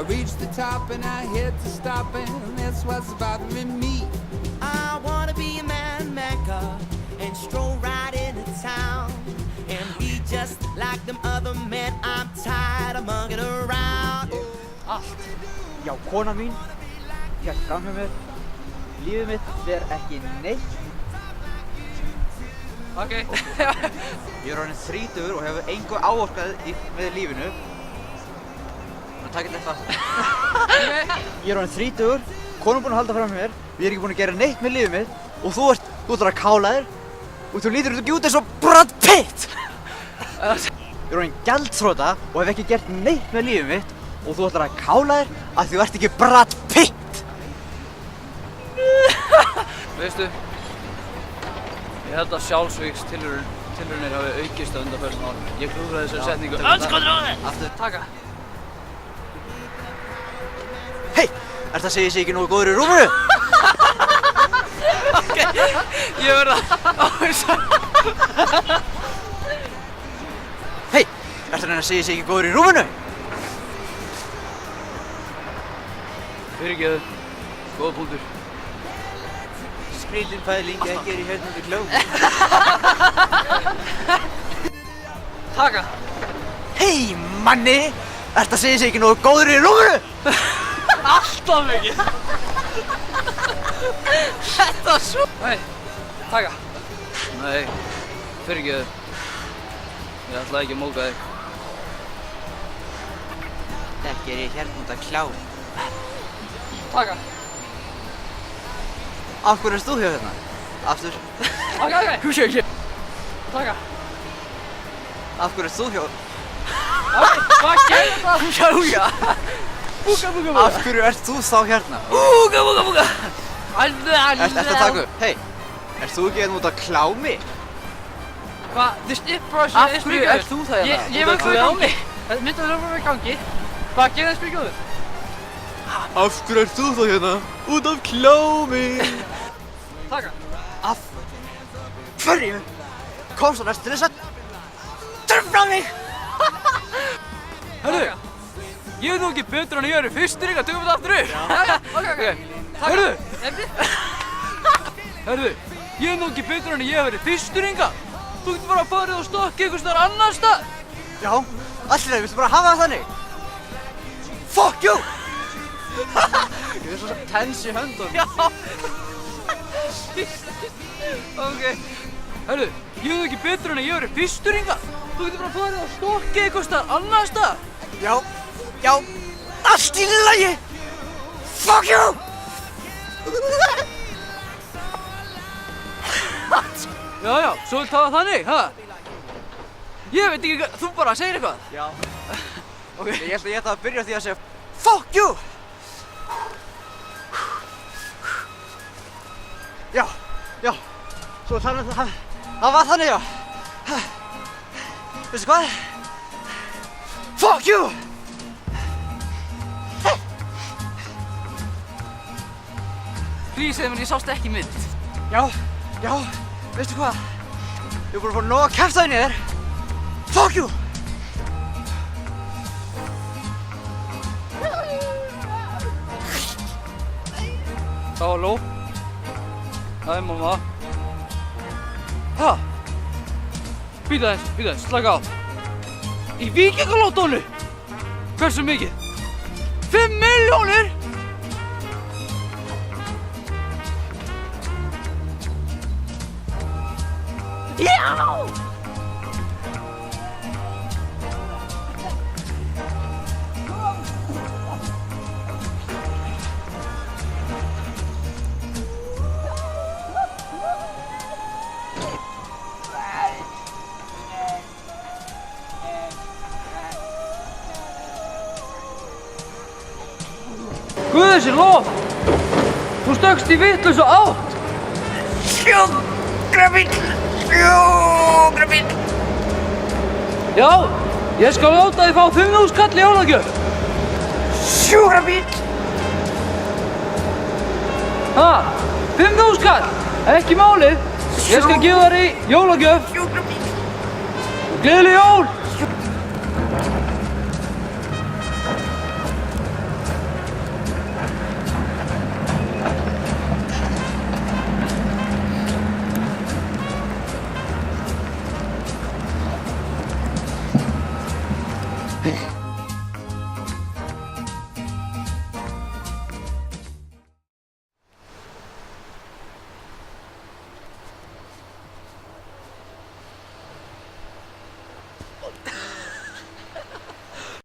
reach the top and I hit the stop and that's what's bothering me. I wanna be a man maker and stroll right into town and be just like them other men. I'm tired of mugging around. Allt. Já, kona mín, hélt fram hjá mér. Lífið mitt fer ekki neitt. Ok. Ég orðinn 30 og hefur engu áorkað með lífinu. Það takk þetta fast. Ég orðinn 30, konan búin að halda fram hjá mér. Ég ekki búin að gera neitt með lífið mitt og þú ert að kála þér og þú lítur ekki út eins og Brad Pitt. Ég orðinn gjaldþrota og hef ekki gert neitt með lífið mitt og þú ætlar að kála þér að þú ert ekki Brad Pitt. Veistu, ég held að sjálfsvígstilraunir hafi aukist á undanförnum árum. Ég klúðraði þessari setningu. Andskotinn á þig! Aftur, taka. Hei, ertu að segja ég sé ekki nógu góður í rúminu? Ok, ég verð að ávísa. Hei, ertu að reyna að segja ég sé ekki góður í rúminu? Fyrirgeðu, góða punktur. Skrítin pæling ekki í hérna klóm. Taka. Hei, manni! Ertu að segja ég sé ekki nógu góður í rúminu? Alltaf mikið. Þetta var svo... Nei, taka. Nei, fyrirgeðu. Ég ætlaði ekki að móka þig. Ekki ég hérna út að klám. Taka. Af hverju erst þú hjá hérna? Aftur. Ok. Húsja. Taka. Af hverju erst þú hjá... Ok, hvað gerði það? Húsja. Búka. Af hverju ert þú þá hérna? Búka. Ertu að taka upp? Hei, ert þú ekki hérna út að klámi? Hvað? Þið stippur á þessu... Af hverju ert þú það hérna? Ég var komið í gangi. Þetta myndi að vera í gangi. Hvað gerði það spyrkjóður? Af hverju ert þú þá hérna? Út af klámi! Taka. Af hverju komst þú næst til þess að trufla mig? Hörru, ég veit nú ekki betur en ég er fyrstur að tökum þetta aftur upp. Jæja, ok. Hörru, ég veit nú ekki betur en ég hef verið fyrstur hingað. Þú getur bara að fara og stokka einhvers staðar annar stað. Já, allir það, viltu bara hafa það þannig? Fuck you! Ég er svo tens í höndunum. Já. Ok. Hörru, ég veit nú ekki betur en ég hef verið fyrstur hingað. Þú getur bara að fara og stokka einhvers staðar annar stað. Já, allt í lagi! Fuck you! Já, svo viltu hafa þannig, ha? Ég veit ekki hvað, þú bara segir eitthvað. Já. Ok, ég ætla að byrja á því að segja fuck you! Já, svo þannig að það var þannig, já. Veistu hvað? Fuck you! Please, segðu mér, ég sást ekki mynd. Já, veistu hvað? Ég er búinn að fá nóg að kjafta þér. Fuck you! Halló? Það er mamma. Ha? Bíddu aðeins, slaka á. Í Víkingalóttónu? Hversu mikið? 5 milljónir? Já! Guð sé lof! Þú stökkst í vitlausa átt! Sjúkrabíll! Já, ég skal láta þið fá 5.000 kall í jólagjöf! Sjúkrabíll! Ha? 5.000 kall? Ekki málið! Ég skal gefa þér í jólagjöf! Sjúkrabíll! Gleðileg jól!